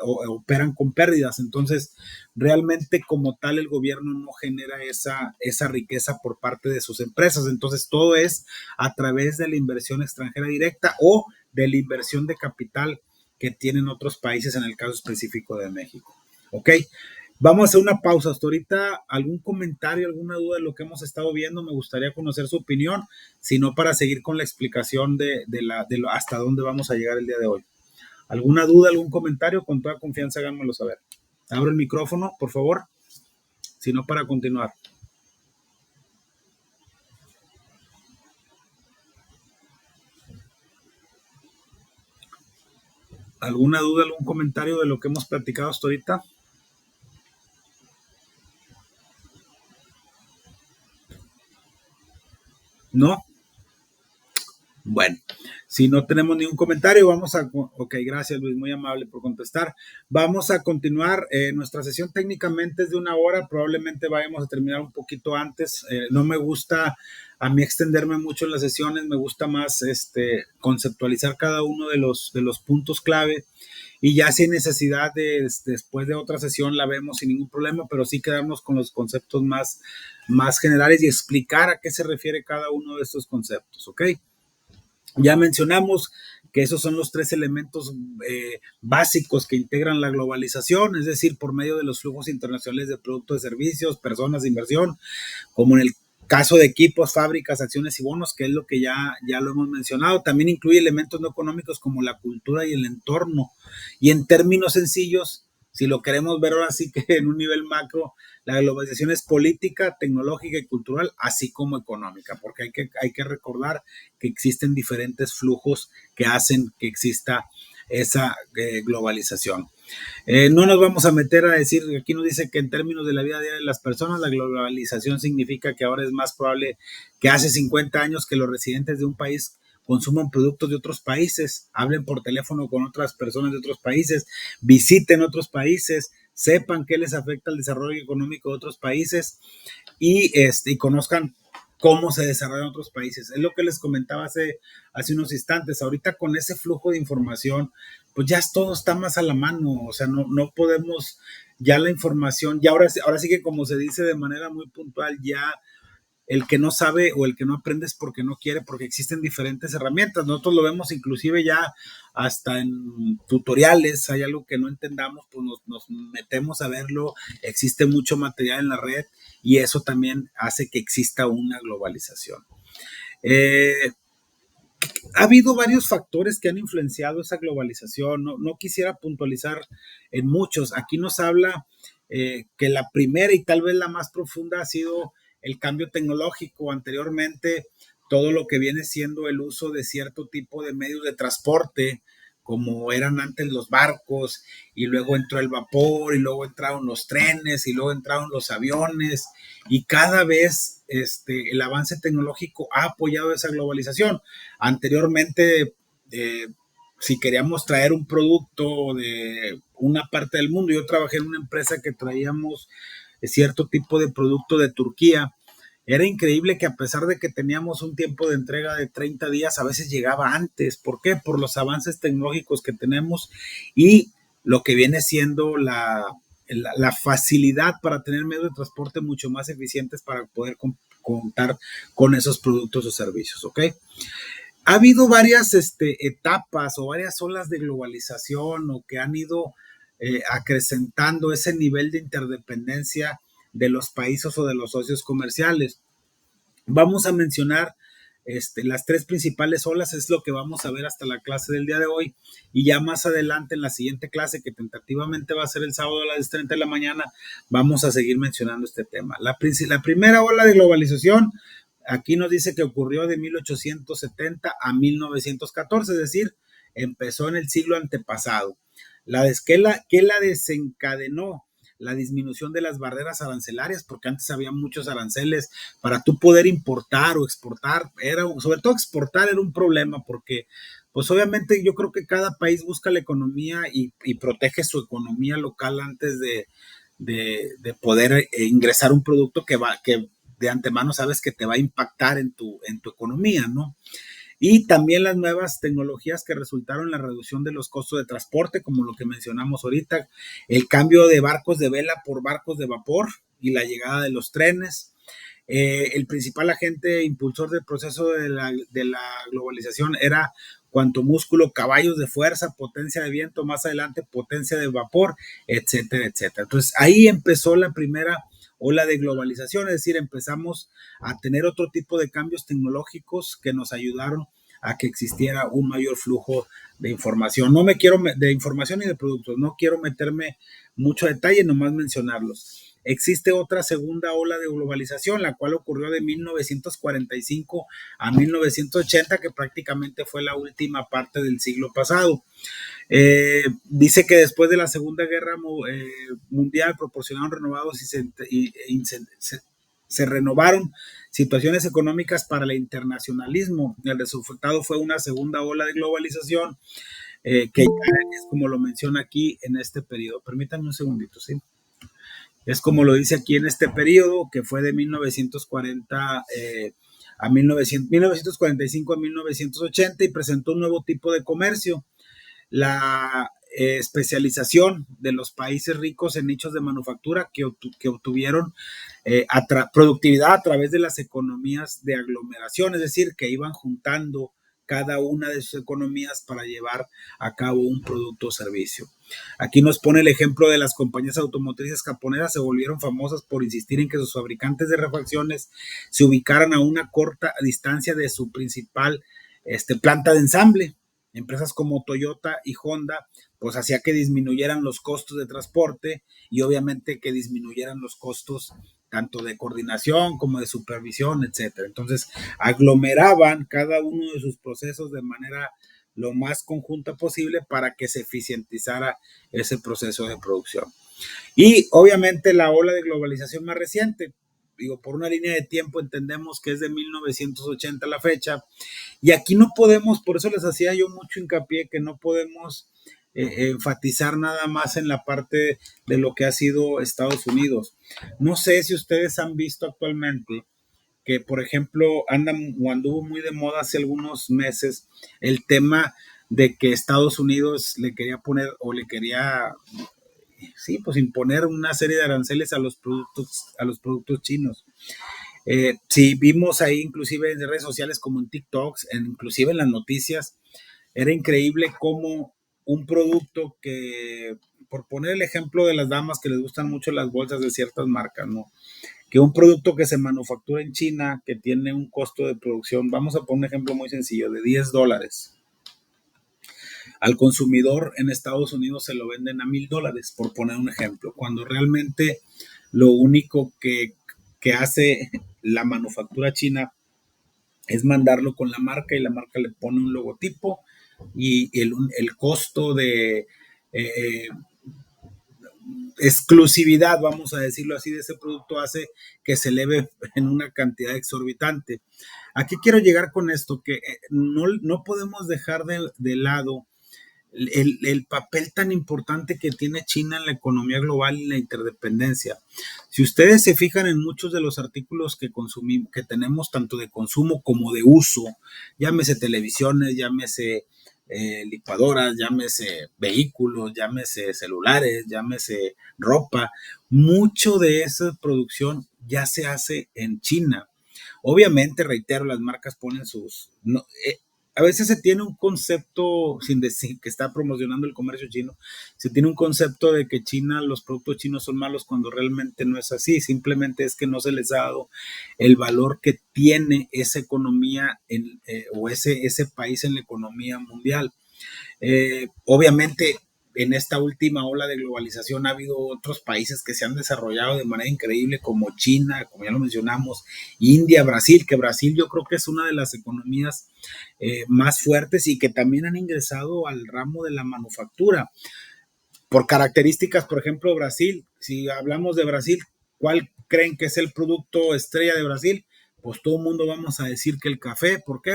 operan con pérdidas. Entonces, realmente como tal el gobierno no genera esa riqueza por parte de sus empresas. Entonces, todo es a través de la inversión extranjera directa o de la inversión de capital que tienen otros países, en el caso específico de México. ¿Ok? Vamos a hacer una pausa. Hasta ahorita, ¿algún comentario, alguna duda de lo que hemos estado viendo? Me gustaría conocer su opinión, si no, para seguir con la explicación de hasta dónde vamos a llegar el día de hoy. ¿Alguna duda, algún comentario? Con toda confianza, háganmelo saber. Abro el micrófono, por favor, si no, para continuar. ¿Alguna duda, algún comentario de lo que hemos platicado hasta ahorita? ¿No? Bueno, si no tenemos ningún comentario, vamos a... Ok, gracias Luis, muy amable por contestar. Vamos a continuar. Nuestra sesión técnicamente es de 1 hora, probablemente vayamos a terminar un poquito antes. No me gusta a mí extenderme mucho en las sesiones, me gusta más conceptualizar cada uno de los puntos clave. Y ya sin necesidad después de otra sesión la vemos sin ningún problema, pero sí quedarnos con los conceptos más generales y explicar a qué se refiere cada uno de estos conceptos, ¿ok? Ya mencionamos que esos son los 3 elementos básicos que integran la globalización, es decir, por medio de los flujos internacionales de productos, de servicios, personas de inversión, como en el caso de equipos, fábricas, acciones y bonos, que es lo que ya lo hemos mencionado. También incluye elementos no económicos como la cultura y el entorno. Y en términos sencillos, si lo queremos ver ahora sí que en un nivel macro, la globalización es política, tecnológica y cultural, así como económica, porque hay que recordar que existen diferentes flujos que hacen que exista esa globalización. No nos vamos a meter a decir, aquí nos dice que en términos de la vida diaria de las personas, la globalización significa que ahora es más probable que hace 50 años que los residentes de un país consuman productos de otros países, hablen por teléfono con otras personas de otros países, visiten otros países, sepan qué les afecta el desarrollo económico de otros países y conozcan cómo se desarrollan otros países. Es lo que les comentaba hace unos instantes. Ahorita con ese flujo de información, pues ya todo está más a la mano. O sea, no podemos, ya la información, ya ahora sí que como se dice de manera muy puntual, ya el que no sabe o el que no aprende es porque no quiere, porque existen diferentes herramientas. Nosotros lo vemos inclusive ya hasta en tutoriales, hay algo que no entendamos, pues nos metemos a verlo, existe mucho material en la red y eso también hace que exista una globalización. Ha habido varios factores que han influenciado esa globalización, no quisiera puntualizar en muchos. Aquí nos habla que la primera y tal vez la más profunda ha sido el cambio tecnológico. Anteriormente, todo lo que viene siendo el uso de cierto tipo de medios de transporte, como eran antes los barcos, y luego entró el vapor, y luego entraron los trenes, y luego entraron los aviones, y cada vez el avance tecnológico ha apoyado esa globalización. Anteriormente, si queríamos traer un producto de una parte del mundo, yo trabajé en una empresa que traíamos cierto tipo de producto de Turquía. Era increíble que a pesar de que teníamos un tiempo de entrega de 30 días, a veces llegaba antes. ¿Por qué? Por los avances tecnológicos que tenemos y lo que viene siendo la facilidad para tener medios de transporte mucho más eficientes para poder contar con esos productos o servicios, ¿ok? Ha habido varias etapas o varias olas de globalización o que han ido acrecentando ese nivel de interdependencia de los países o de los socios comerciales. Vamos a mencionar las tres principales olas, es lo que vamos a ver hasta la clase del día de hoy, y ya más adelante en la siguiente clase, que tentativamente va a ser el sábado a las 10:30 de la mañana, vamos a seguir mencionando este tema. La primera ola de globalización, aquí nos dice que ocurrió de 1870 a 1914, es decir, empezó en el siglo antepasado. ¿Qué la desencadenó? La disminución de las barreras arancelarias, porque antes había muchos aranceles para tú poder importar o exportar, sobre todo exportar era un problema, porque pues obviamente yo creo que cada país busca la economía y protege su economía local antes de poder ingresar un producto que de antemano sabes que te va a impactar en tu economía, ¿no? Y también las nuevas tecnologías que resultaron en la reducción de los costos de transporte, como lo que mencionamos ahorita, el cambio de barcos de vela por barcos de vapor y la llegada de los trenes. El principal agente impulsor del proceso de la globalización era cuanto músculo, caballos de fuerza, potencia de viento, más adelante potencia de vapor, etcétera, etcétera. Entonces ahí empezó la primera ola de globalización, es decir, empezamos a tener otro tipo de cambios tecnológicos que nos ayudaron a que existiera un mayor flujo de información. No me quiero, de información y de productos, no quiero meterme mucho detalle, nomás mencionarlos. Existe otra segunda ola de globalización, la cual ocurrió de 1945 a 1980, que prácticamente fue la última parte del siglo pasado. Dice que después de la Segunda Guerra Mundial proporcionaron renovados se renovaron situaciones económicas para el internacionalismo. El resultado fue una segunda ola de globalización que ya es como lo menciona aquí en este periodo. Permítanme un segundito, ¿sí? Es como lo dice aquí en este periodo, que fue de 1940 a 1945 a 1980 y presentó un nuevo tipo de comercio. La especialización de los países ricos en nichos de manufactura que obtuvieron productividad a través de las economías de aglomeración, es decir, que iban juntando cada una de sus economías para llevar a cabo un producto o servicio. Aquí nos pone el ejemplo de las compañías automotrices japonesas, se volvieron famosas por insistir en que sus fabricantes de refacciones se ubicaran a una corta distancia de su principal planta de ensamble. Empresas como Toyota y Honda, pues hacía que disminuyeran los costos de transporte y obviamente que disminuyeran los costos tanto de coordinación como de supervisión, etcétera. Entonces, aglomeraban cada uno de sus procesos de manera lo más conjunta posible para que se eficientizara ese proceso de producción. Y obviamente la ola de globalización más reciente, digo, por una línea de tiempo entendemos que es de 1980 a la fecha, y aquí no podemos, por eso les hacía yo mucho hincapié que no podemos enfatizar nada más en la parte de lo que ha sido Estados Unidos. No sé si ustedes han visto actualmente que, por ejemplo, anduvo muy de moda hace algunos meses el tema de que Estados Unidos le quería poner o le quería, sí, pues imponer una serie de aranceles a los productos chinos. Si vimos ahí inclusive en redes sociales como en TikToks, inclusive en las noticias, era increíble cómo un producto que, por poner el ejemplo de las damas que les gustan mucho las bolsas de ciertas marcas, ¿no? Que un producto que se manufactura en China, que tiene un costo de producción, vamos a poner un ejemplo muy sencillo, de $10. Al consumidor en Estados Unidos se lo venden a $1,000, por poner un ejemplo, cuando realmente lo único que hace la manufactura china es mandarlo con la marca y la marca le pone un logotipo, y el costo de eh, exclusividad, vamos a decirlo así, de ese producto hace que se eleve en una cantidad exorbitante. ¿A qué quiero llegar con esto? Que no podemos dejar de lado el papel tan importante que tiene China en la economía global y la interdependencia. Si ustedes se fijan en muchos de los artículos que consumimos, que tenemos tanto de consumo como de uso, llámese televisiones, llámese licuadoras, llámese vehículos, llámese celulares, llámese ropa, mucho de esa producción ya se hace en China. Obviamente, reitero, las marcas ponen sus... No, a veces se tiene un concepto, sin decir que está promocionando el comercio chino, se tiene un concepto de que China, los productos chinos son malos cuando realmente no es así, simplemente es que no se les ha dado el valor que tiene esa economía o ese país en la economía mundial. Obviamente, en esta última ola de globalización ha habido otros países que se han desarrollado de manera increíble, como China, como ya lo mencionamos, India, Brasil, que Brasil yo creo que es una de las economías más fuertes y que también han ingresado al ramo de la manufactura. Por características, por ejemplo, Brasil, si hablamos de Brasil, ¿cuál creen que es el producto estrella de Brasil? Pues todo el mundo vamos a decir que el café. ¿Por qué?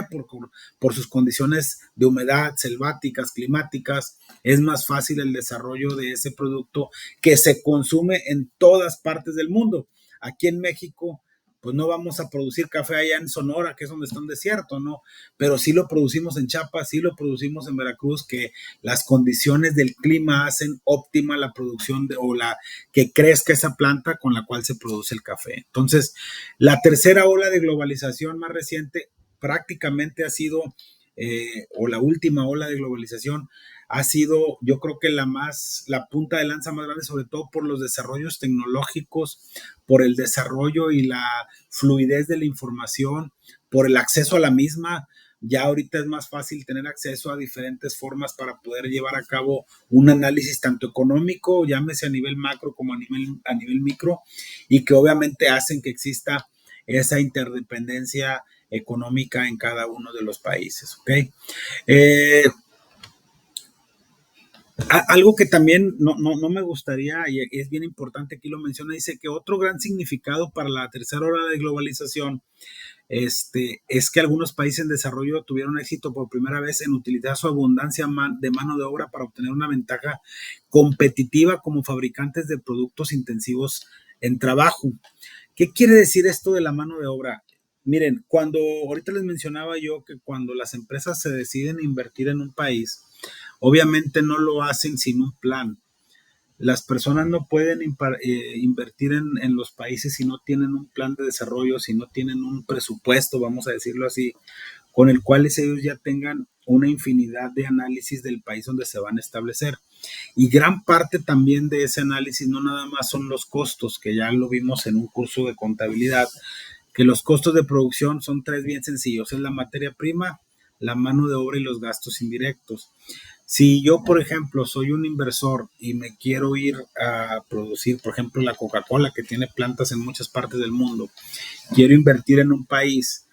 Por sus condiciones de humedad, selváticas, climáticas. Es más fácil el desarrollo de ese producto que se consume en todas partes del mundo. Aquí en México, pues no vamos a producir café allá en Sonora, que es donde está un desierto, ¿no? Pero sí lo producimos en Chiapas, sí lo producimos en Veracruz, que las condiciones del clima hacen óptima la producción o la que crezca esa planta con la cual se produce el café. Entonces, la tercera ola de globalización más reciente prácticamente ha sido, o la última ola de globalización, ha sido, yo creo que la punta de lanza más grande, sobre todo por los desarrollos tecnológicos, por el desarrollo y la fluidez de la información, por el acceso a la misma. Ya ahorita es más fácil tener acceso a diferentes formas para poder llevar a cabo un análisis tanto económico, llámese a nivel macro como a nivel micro, y que obviamente hacen que exista esa interdependencia económica en cada uno de los países. ¿Ok? Eh, algo que también no me gustaría, y es bien importante, aquí lo menciona, dice que otro gran significado para la tercera ola de globalización es que algunos países en desarrollo tuvieron éxito por primera vez en utilizar su abundancia de mano de obra para obtener una ventaja competitiva como fabricantes de productos intensivos en trabajo. ¿Qué quiere decir esto de la mano de obra? Miren, cuando ahorita les mencionaba yo que cuando las empresas se deciden invertir en un país, obviamente no lo hacen sin un plan. Las personas no pueden invertir en los países si no tienen un plan de desarrollo, si no tienen un presupuesto, vamos a decirlo así, con el cual ellos ya tengan una infinidad de análisis del país donde se van a establecer. Y gran parte también de ese análisis no nada más son los costos, que ya lo vimos en un curso de contabilidad, que los costos de producción son tres bien sencillos, es la materia prima, la mano de obra y los gastos indirectos. Si yo, por ejemplo, soy un inversor y me quiero ir a producir, por ejemplo, la Coca-Cola, que tiene plantas en muchas partes del mundo, quiero invertir en un país,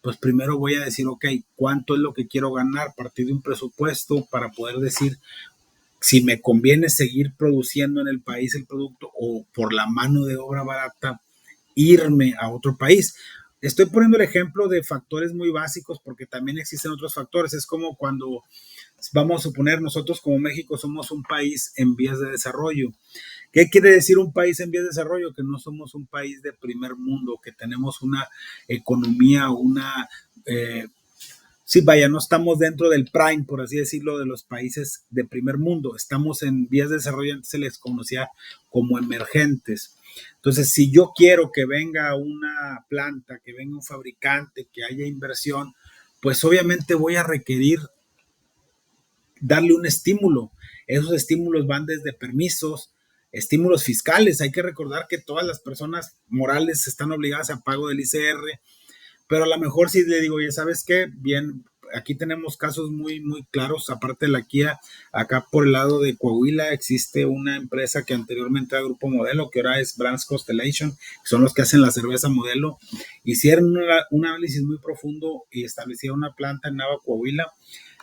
pues primero voy a decir, ok, ¿cuánto es lo que quiero ganar? A partir de un presupuesto para poder decir si me conviene seguir produciendo en el país el producto o por la mano de obra barata irme a otro país. Estoy poniendo el ejemplo de factores muy básicos porque también existen otros factores. Es como cuando vamos a suponer nosotros como México somos un país en vías de desarrollo. ¿Qué quiere decir un país en vías de desarrollo? Que no somos un país de primer mundo, que tenemos una economía, sí, vaya, no estamos dentro del prime, por así decirlo, de los países de primer mundo. Estamos en vías de desarrollo, antes se les conocía como emergentes. Entonces, si yo quiero que venga una planta, que venga un fabricante, que haya inversión, pues obviamente voy a requerir darle un estímulo. Esos estímulos van desde permisos, estímulos fiscales. Hay que recordar que todas las personas morales están obligadas a pago del ICR, pero a lo mejor si le digo, ya sabes qué, bien, aquí tenemos casos muy claros, aparte de la Kia, acá por el lado de Coahuila existe una empresa que anteriormente era Grupo Modelo, que ahora es Brands Constellation, que son los que hacen la cerveza Modelo, hicieron un análisis muy profundo y establecieron una planta en Nava, Coahuila,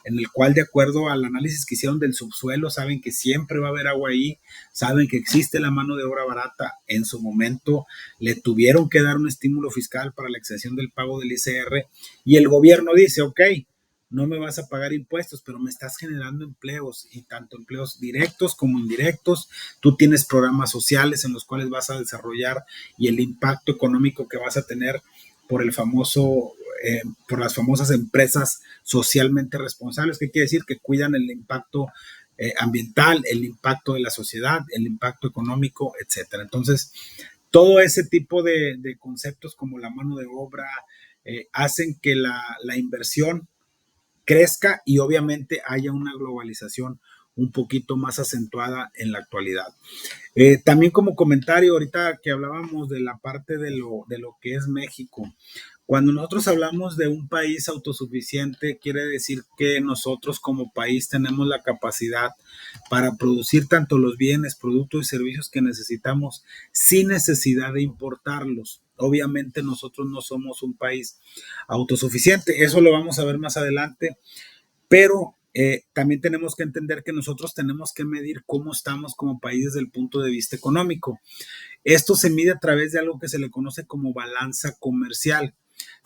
en el cual de acuerdo al análisis que hicieron del subsuelo, saben que siempre va a haber agua ahí, saben que existe la mano de obra barata. En su momento le tuvieron que dar un estímulo fiscal para la exención del pago del ICR y el gobierno dice, ok, no me vas a pagar impuestos, pero me estás generando empleos y tanto empleos directos como indirectos. Tú tienes programas sociales en los cuales vas a desarrollar y el impacto económico que vas a tener por el famoso, por las famosas empresas socialmente responsables. ¿Qué quiere decir? Que cuidan el impacto ambiental, el impacto de la sociedad, el impacto económico, etcétera. Entonces, todo ese tipo de conceptos como la mano de obra hacen que la inversión crezca y obviamente haya una globalización un poquito más acentuada en la actualidad. También como comentario, ahorita que hablábamos de la parte de lo que es México, cuando nosotros hablamos de un país autosuficiente, quiere decir que nosotros como país tenemos la capacidad para producir tanto los bienes, productos y servicios que necesitamos sin necesidad de importarlos. Obviamente nosotros no somos un país autosuficiente, eso lo vamos a ver más adelante, pero también tenemos que entender que nosotros tenemos que medir cómo estamos como país desde el punto de vista económico. Esto se mide a través de algo que se le conoce como balanza comercial.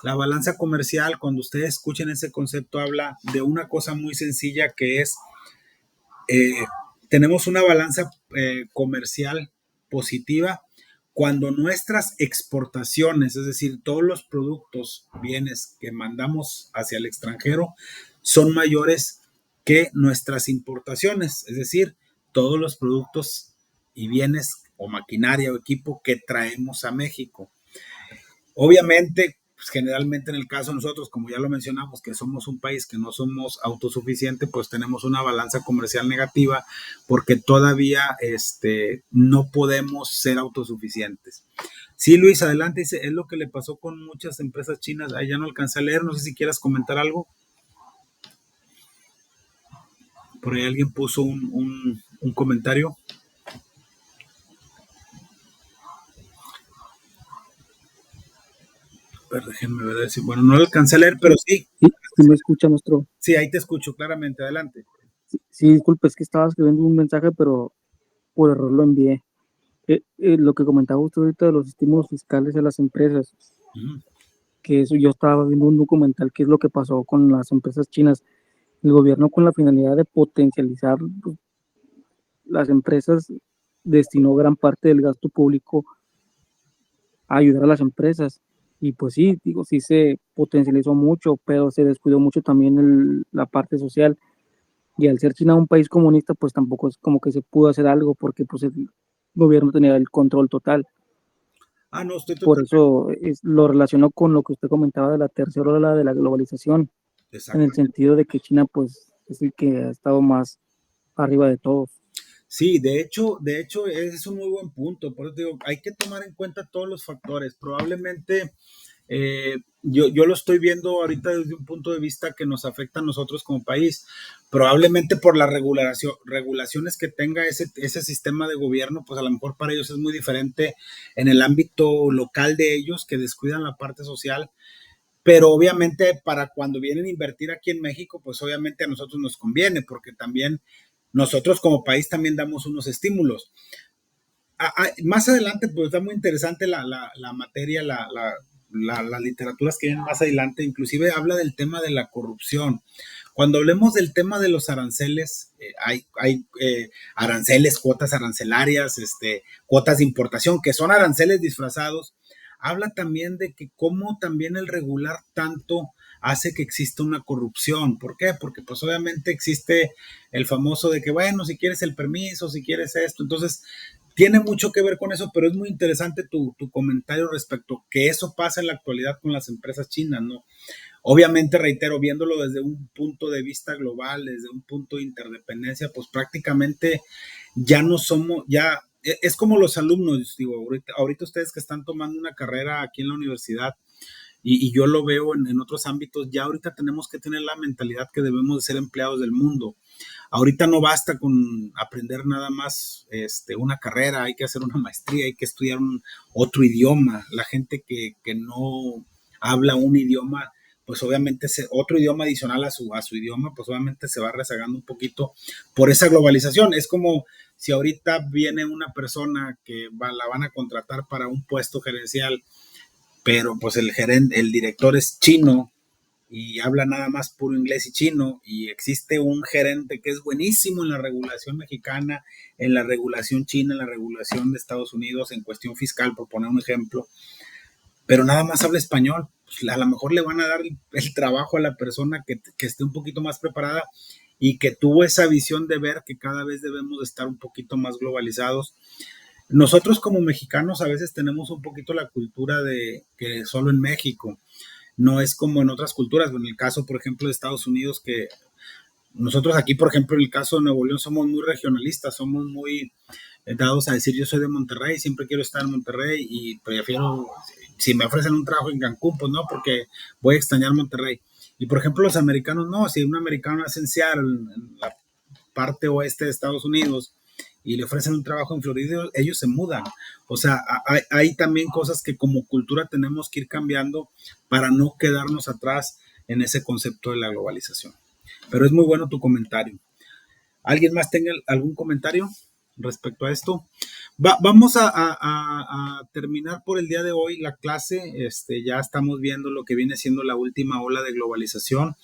La balanza comercial, cuando ustedes escuchen ese concepto, habla de una cosa muy sencilla que es, eh, tenemos una balanza comercial positiva cuando nuestras exportaciones, es decir, todos los productos, bienes que mandamos hacia el extranjero, son mayores que nuestras importaciones, es decir, todos los productos y bienes o maquinaria o equipo que traemos a México. Obviamente, pues generalmente en el caso de nosotros, como ya lo mencionamos, que somos un país que no somos autosuficiente, pues tenemos una balanza comercial negativa porque todavía no podemos ser autosuficientes. Sí, Luis, adelante, dice, es lo que le pasó con muchas empresas chinas. Ahí ya no alcancé a leer, no sé si quieras comentar algo. Por ahí alguien puso un comentario. Pero déjenme ver si, bueno, no lo alcancé a leer, pero sí. Sí me escucha, nuestro. Sí, ahí te escucho claramente, adelante. Sí, disculpe, es que estaba escribiendo un mensaje, pero por error lo envié. Lo que comentaba usted ahorita de los estímulos fiscales a las empresas, que eso yo estaba viendo un documental, qué es lo que pasó con las empresas chinas. El gobierno, con la finalidad de potencializar pues, las empresas, destinó gran parte del gasto público a ayudar a las empresas. Y pues sí, digo, sí se potencializó mucho, pero se descuidó mucho también la parte social. Y al ser China un país comunista, pues tampoco es como que se pudo hacer algo porque pues el gobierno tenía el control total. No, estoy Por totalmente. eso lo relaciono con lo que usted comentaba de la tercera ola de la globalización, en el sentido de que China pues es el que ha estado más arriba de todos. Sí, de hecho, es un muy buen punto. Por eso digo, hay que tomar en cuenta todos los factores. Probablemente yo lo estoy viendo ahorita desde un punto de vista que nos afecta a nosotros como país. Probablemente por las regulaciones que tenga ese sistema de gobierno, pues a lo mejor para ellos es muy diferente en el ámbito local de ellos, que descuidan la parte social. Pero obviamente para cuando vienen a invertir aquí en México, pues obviamente a nosotros nos conviene, porque también nosotros como país también damos unos estímulos. Más adelante, pues está muy interesante la materia, las literaturas que vienen más adelante, inclusive habla del tema de la corrupción. Cuando hablemos del tema de los aranceles, hay aranceles, cuotas arancelarias, cuotas de importación, que son aranceles disfrazados. Habla también de que cómo también el regular tanto hace que exista una corrupción. ¿Por qué? Porque pues obviamente existe el famoso de que, bueno, si quieres el permiso, si quieres esto, entonces tiene mucho que ver con eso, pero es muy interesante tu comentario respecto a que eso pasa en la actualidad con las empresas chinas, ¿no? Obviamente, reitero, viéndolo desde un punto de vista global, desde un punto de interdependencia, pues prácticamente ya no somos, ya es como los alumnos, digo, ahorita ustedes que están tomando una carrera aquí en la universidad, y yo lo veo en otros ámbitos, ya ahorita tenemos que tener la mentalidad que debemos de ser empleados del mundo. Ahorita no basta con aprender nada más una carrera, hay que hacer una maestría, hay que estudiar otro idioma. La gente que no habla un idioma, pues obviamente otro idioma adicional a su idioma, pues obviamente se va rezagando un poquito por esa globalización. Es como si ahorita viene una persona que la van a contratar para un puesto gerencial, pero pues el director es chino y habla nada más puro inglés y chino, y existe un gerente que es buenísimo en la regulación mexicana, en la regulación china, en la regulación de Estados Unidos, en cuestión fiscal, por poner un ejemplo, pero nada más habla español. Pues a lo mejor le van a dar el trabajo a la persona que esté un poquito más preparada y que tuvo esa visión de ver que cada vez debemos de estar un poquito más globalizados. Nosotros como mexicanos a veces tenemos un poquito la cultura de que solo en México, no es como en otras culturas. En el caso, por ejemplo, de Estados Unidos, que nosotros aquí, por ejemplo, en el caso de Nuevo León, somos muy regionalistas, somos muy dados a decir yo soy de Monterrey, siempre quiero estar en Monterrey y prefiero, si me ofrecen un trabajo en Cancún, pues no, porque voy a extrañar Monterrey. Y por ejemplo, los americanos no, si un americano nace en Seattle, en la parte oeste de Estados Unidos, y le ofrecen un trabajo en Florida, ellos se mudan. O sea, hay también cosas que como cultura tenemos que ir cambiando para no quedarnos atrás en ese concepto de la globalización. Pero es muy bueno tu comentario. ¿Alguien más tenga algún comentario respecto a esto? Vamos a terminar por el día de hoy la clase. Ya estamos viendo lo que viene siendo la última ola de globalización.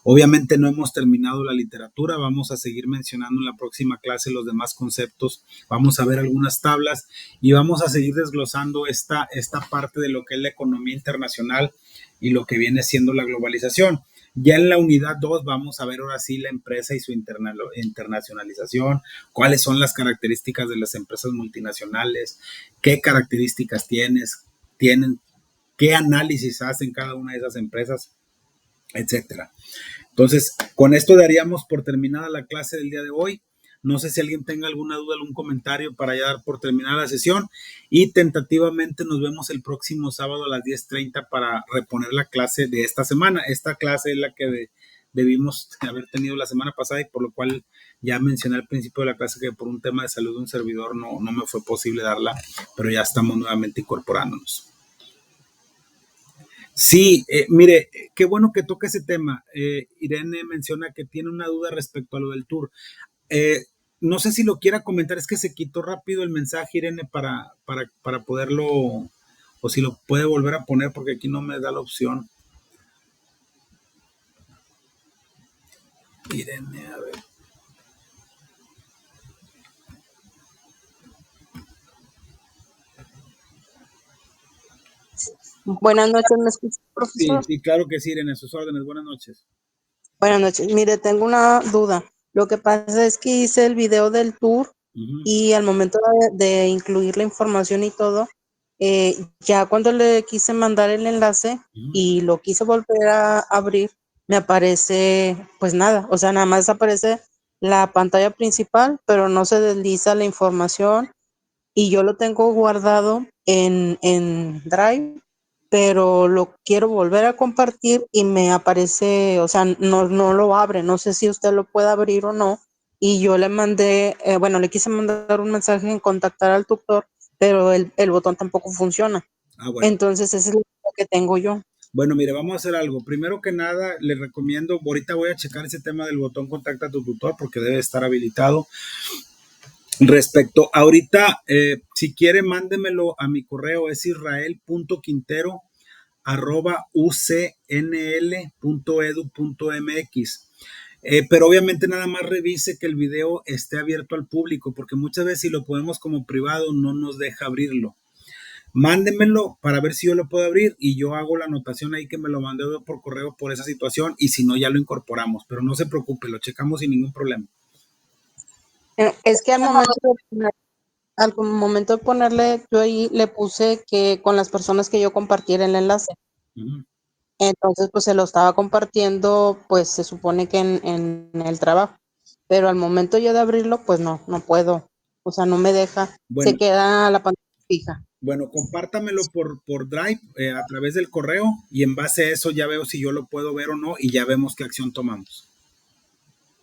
Obviamente no hemos terminado la literatura, vamos a seguir mencionando en la próxima clase los demás conceptos, vamos a ver algunas tablas y vamos a seguir desglosando esta parte de lo que es la economía internacional y lo que viene siendo la globalización. Ya en la unidad 2 vamos a ver ahora sí la empresa y su internacionalización, cuáles son las características de las empresas multinacionales, qué características tienen, qué análisis hacen cada una de esas empresas, etcétera. Entonces, con esto daríamos por terminada la clase del día de hoy. No sé si alguien tenga alguna duda, algún comentario para ya dar por terminada la sesión, y tentativamente nos vemos el próximo sábado a las 10:30 para reponer la clase de esta semana. Esta clase es la que debimos haber tenido la semana pasada y por lo cual ya mencioné al principio de la clase que por un tema de salud de un servidor no me fue posible darla, pero ya estamos nuevamente incorporándonos. Sí, mire, qué bueno que toca ese tema. Irene menciona que tiene una duda respecto a lo del tour. Eh, no sé si lo quiera comentar, es que se quitó rápido el mensaje, Irene, para poderlo, o si lo puede volver a poner, porque aquí no me da la opción. Irene, a ver. Buenas noches, ¿me escucha, profesor? Sí, claro que sí, Irene, sus órdenes. Buenas noches. Buenas noches. Mire, tengo una duda. Lo que pasa es que hice el video del tour y al momento de incluir la información y todo, ya cuando le quise mandar el enlace y lo quise volver a abrir, me aparece, pues nada, o sea, nada más aparece la pantalla principal, pero no se desliza la información y yo lo tengo guardado en Drive, pero lo quiero volver a compartir y me aparece, o sea, no lo abre, no sé si usted lo puede abrir o no. Y yo le mandé, bueno, le quise mandar un mensaje en contactar al tutor, pero el botón tampoco funciona. Bueno. Entonces, ese es lo que tengo yo. Bueno, mire, vamos a hacer algo. Primero que nada, le recomiendo, ahorita voy a checar ese tema del botón contacta a tu tutor porque debe estar habilitado. Respecto, ahorita, si quiere, mándemelo a mi correo, es israel.quintero@ucnl.edu.mx. Pero obviamente nada más revise que el video esté abierto al público, porque muchas veces si lo ponemos como privado no nos deja abrirlo. Mándemelo para ver si yo lo puedo abrir y yo hago la anotación ahí que me lo mandé por correo por esa situación y si no ya lo incorporamos, pero no se preocupe, lo checamos sin ningún problema. Es que al momento de ponerle, yo ahí le puse que con las personas que yo compartiera el enlace. Entonces, pues se lo estaba compartiendo, pues se supone que en el trabajo. Pero al momento yo de abrirlo, pues no puedo. O sea, no me deja. Bueno, se queda la pantalla fija. Bueno, compártamelo por Drive a través del correo y en base a eso ya veo si yo lo puedo ver o no y ya vemos qué acción tomamos.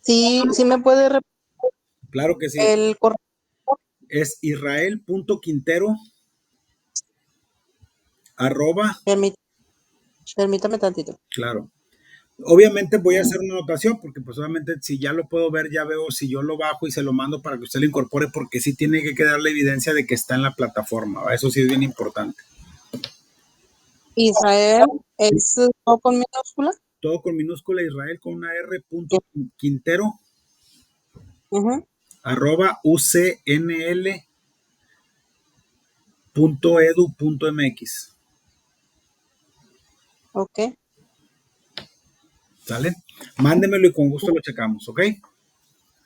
Sí me puede repetir. Claro que sí. El correo es israel.quintero@ Permítame tantito. Claro. Obviamente voy a hacer una anotación porque pues obviamente si ya lo puedo ver, ya veo si yo lo bajo y se lo mando para que usted lo incorpore porque sí tiene que quedar la evidencia de que está en la plataforma, ¿va? Eso sí es bien importante. Israel es todo con minúscula. Todo con minúscula, Israel con una R, punto Quintero, arroba ucnl.edu.mx. Ok. ¿Sale? Mándemelo y con gusto lo checamos, ¿ok?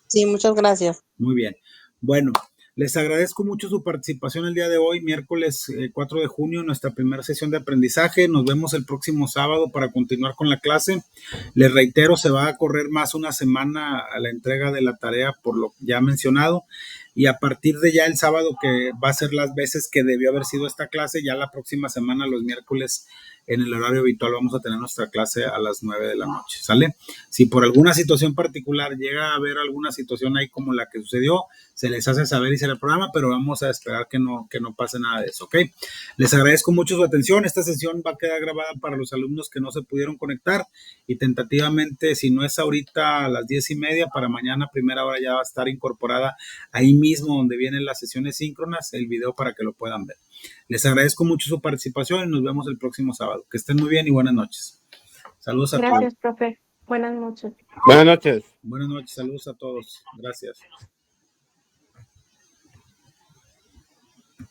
Sí, muchas gracias. Muy bien. Bueno, les agradezco mucho su participación el día de hoy, miércoles 4 de junio, nuestra primera sesión de aprendizaje. Nos vemos el próximo sábado para continuar con la clase. Les reitero, se va a correr más una semana a la entrega de la tarea por lo ya mencionado. Y a partir de ya el sábado, que va a ser las veces que debió haber sido esta clase, ya la próxima semana, los miércoles, en el horario habitual, vamos a tener nuestra clase a las 9 de la noche, ¿sale? Si por alguna situación particular llega a haber alguna situación ahí como la que sucedió, se les hace saber y se le programa, pero vamos a esperar que no pase nada de eso, ¿ok? Les agradezco mucho su atención. Esta sesión va a quedar grabada para los alumnos que no se pudieron conectar y tentativamente, si no es ahorita a las 10:30, para mañana primera hora ya va a estar incorporada ahí mismo donde vienen las sesiones síncronas, el video para que lo puedan ver. Les agradezco mucho su participación y nos vemos el próximo sábado. Que estén muy bien y buenas noches. Saludos a todos. Gracias, profe. Buenas noches. Buenas noches. Buenas noches, saludos a todos. Gracias.